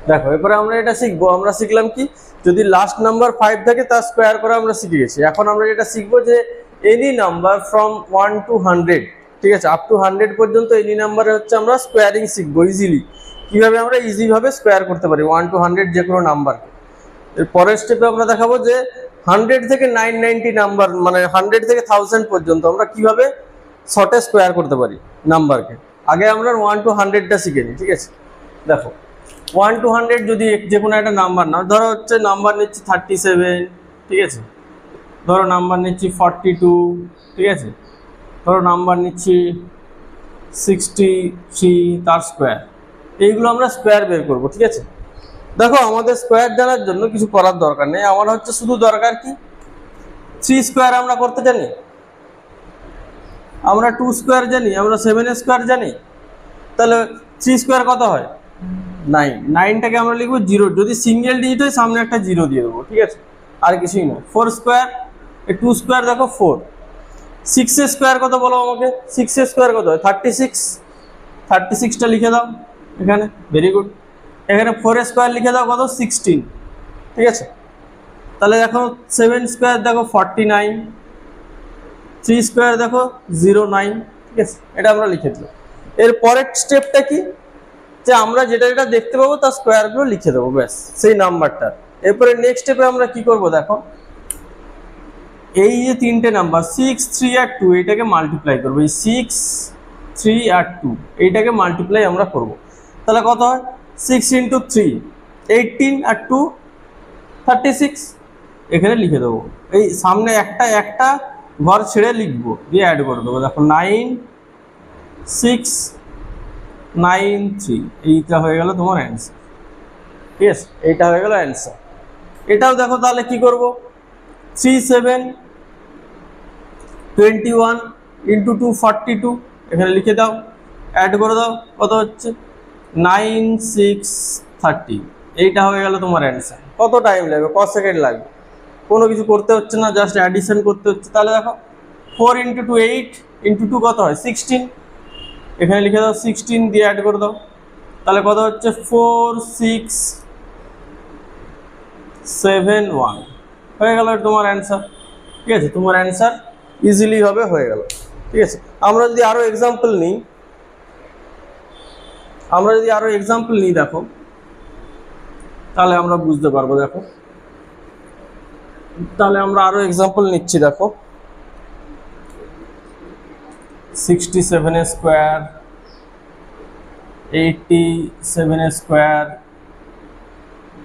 দেখো এরপরে আমরা এটা শিখবো, আমরা শিখলাম কি, যদি লাস্ট নাম্বার 5 থাকে তার স্কোয়ার করা আমরা শিখে গেছি। এখন আমরা যেটা শিখবো যে এনি নাম্বার ফ্রম 1 to 100, ঠিক আছে, আপ টু 100 পর্যন্ত এনি নাম্বারে হচ্ছে আমরা স্কোয়ারিং শিখবো ইজিলি, কিভাবে আমরা ইজিভাবে স্কোয়ার করতে পারি 1 to 100 যে কোনো নাম্বারকে। এর পরের স্টেপে আমরা দেখাবো যে 100 থেকে 990 নাম্বার, মানে 100 থেকে 1000 পর্যন্ত আমরা কিভাবে শর্টে স্কোয়ার করতে পারি নাম্বারকে। আগে আমরা 1 to 100টা শিখে নিই, ঠিক আছে। দেখো 1 to 100 যদি যে কোনো একটা নাম্বার নাও, ধরো হচ্ছে নাম্বার নিচ্ছি 37, ঠিক আছে, ধরো নাম্বার নিচ্ছি 42, ঠিক আছে, ধরো নাম্বার নিচ্ছি 63, তার স্কোয়ার, এইগুলো আমরা স্কোয়ার বের করবো, ঠিক আছে। দেখো আমাদের স্কোয়ার জানার জন্য কিছু করার দরকার নেই, আমার হচ্ছে শুধু দরকার কি 3 স্কোয়ার আমরা করতে জানি, আমরা 2 স্কোয়ার জানি, আমরা 7 স্কোয়ার জানি, তাহলে 3 স্কোয়ার কত হয় 9, 9টাকে আমরা লিখবো 0, যদি সিঙ্গেল ডিজিট হয় সামনে একটা 0 দিয়ে দেবো, ঠিক আছে, আর কিছুই না। 4 স্কোয়ার, 2 স্কোয়ার দেখো 4, 6 স্কোয়ার কত বলো আমাকে, 6 স্কোয়ার কত হয় 36, 36টা লিখে দাও এখানে, ভেরি গুড। এখানে 4 স্কোয়ার লিখে দাও কত 16, ঠিক আছে। তাহলে দেখো 7 স্কোয়ার দেখো 49, 3 স্কোয়ার দেখো 09, ঠিক আছে, এটা আমরা লিখে দিলাম। এর পরের স্টেপটা কি, যে আমরা যেটা যেটা দেখতে পাবো তার স্কোয়ারগুলো লিখে দেবো, ব্যাস সেই নাম্বারটা। এরপরে নেক্সট স্টেপে আমরা কি করব, দেখো এই যে তিনটে নাম্বার 6, 3 আর 2, এইটাকে মাল্টিপ্লাই করবো, এই 6, 3 আর 2 এইটাকে মাল্টিপ্লাই আমরা করব। তাহলে কত হয় 6 × 3 18 আর 2 36, এখানে লিখে দেবো। এই সামনে একটা একটা ঘর ছেড়ে লিখবো, দিয়ে অ্যাড করে দেবো। দেখো 9, 6, 9, 3, এইটা হয়ে গেল তোমার অ্যান্সার, ঠিক আছে, এইটা হয়ে গেল অ্যান্সার। এটাও দেখো তাহলে কি করব, 3, 7, 21 × 2 42, এখানে লিখে দাও, অ্যাড করে দাও, কত হচ্ছে 9, 6, 30, এইটা হয়ে গেল তোমার অ্যান্সার। কত টাইম লাগবে, কত সেকেন্ড লাগবে, কোনো কিছু করতে হচ্ছে না, জাস্ট অ্যাডিশন করতে হচ্ছে। তাহলে দেখো 4 × 2 8, × 2 কত হয় 16, এখানে লিখে দাও 16 দিয়ে অ্যাড করে দাও, তাহলে কত হচ্ছে 4, 6, 7, 1, হয়ে গেল তোমার অ্যান্সার, ঠিক আছে। তোমার অ্যান্সার ইজিলি হবে, হয়ে গেল, ঠিক আছে। আমরা যদি আরো এক্সাম্পল নিই, দেখো তাহলে আমরা বুঝতে পারবো। দেখো তাহলে আমরা আরো এক্সাম্পল নিচ্ছি, দেখো 67 স্কোয়ার, 87 স্কোয়ার,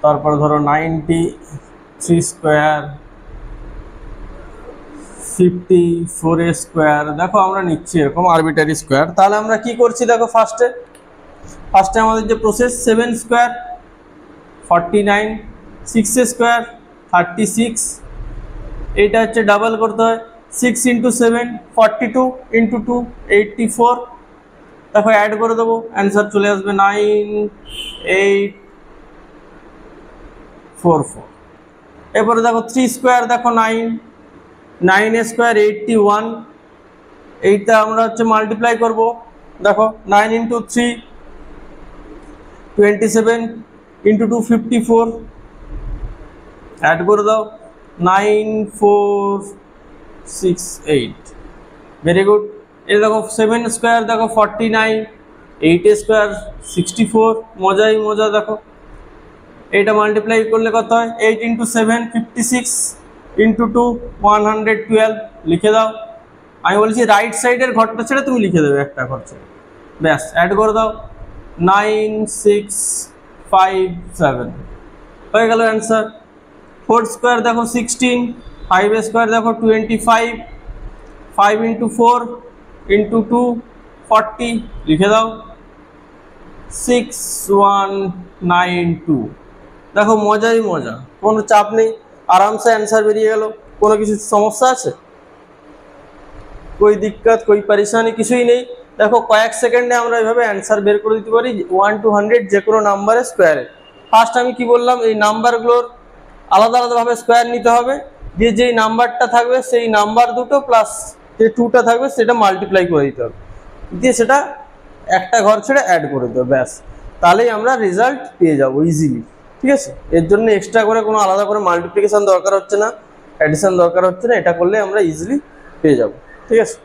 তারপরে ধরো 93 স্কোয়ার, 54 স্কোয়ার, দেখো আমরা নিচ্ছি এরকম আরবিটারি স্কোয়ার। তাহলে আমরা কি করছি, দেখো ফার্স্টে আমাদের যে প্রসেস 7 স্কোয়ার 49, 6 স্কোয়ার 36, এইটা হচ্ছে ডাবল করতে হয়, 6 × 7 42, × 2 84, দেখো অ্যাড করে দেবো, অ্যান্সার চলে আসবে 9844। এরপরে দেখো 3 স্কোয়ার, দেখো 9, 9 স্কোয়ার 81, এইটা আমরা হচ্ছে মাল্টিপ্লাই করব। দেখো 9 × 3 27, × 2 54, অ্যাড করে দাও 9468, ভেরি গুড। এই দেখো 7 স্কোয়ার দেখো 49, 8 স্কোয়ার 64, মজাই মজা। দেখো এইটা মাল্টিপ্লাই করলে কত হয় 8 × 7 56, × 2 112, লিখে দাও। আমি বলছি রাইট সাইডের ঘরটা ছেড়ে তুমি লিখে দেবে একটা ঘর ছেড়ে, ব্যাস অ্যাড করে দাও 9657, হয়ে গেল অ্যান্সার। 4 স্কোয়ার দেখো 16, 5 স্কোয়ার দেখো 25, 5 × 4 × 2 40, লিখে দাও 6192। দেখো মজাই মজা, কোনো চাপ নেই, আরামসে অ্যান্সার বেরিয়ে গেল। কোনো কিছু সমস্যা আছে, कोई दिक्कत कोई परेशानी কিছুই নেই। দেখো কয়েক সেকেন্ডে আমরা এইভাবে অ্যান্সার বের করে দিতে পারি 1 to 100 যে কোনো নাম্বারের স্কোয়ারে। ফার্স্ট আমি কি বললাম, এই নাম্বারগুলোর আলাদা আলাদাভাবে স্কোয়ার নিতে হবে, দিয়ে যেই নাম্বারটা থাকবে সেই নাম্বার দুটো প্লাস যে 2টা থাকবে সেটা মাল্টিপ্লাই করে দিতে হবে, দিয়ে সেটা একটা ঘর ছেড়ে অ্যাড করে দিতে হবে, ব্যাস। তাহলেই আমরা রেজাল্ট পেয়ে যাব ইজিলি। ঠিক আছে, এর জন্য এক্সট্রা করে কোনো আলাদা করে মাল্টিপ্লিকেশন দরকার হচ্ছে না, অ্যাডিশন দরকার হচ্ছে না, এটা করলে আমরা ইজিলি পেয়ে যাব। ঠিক আছে।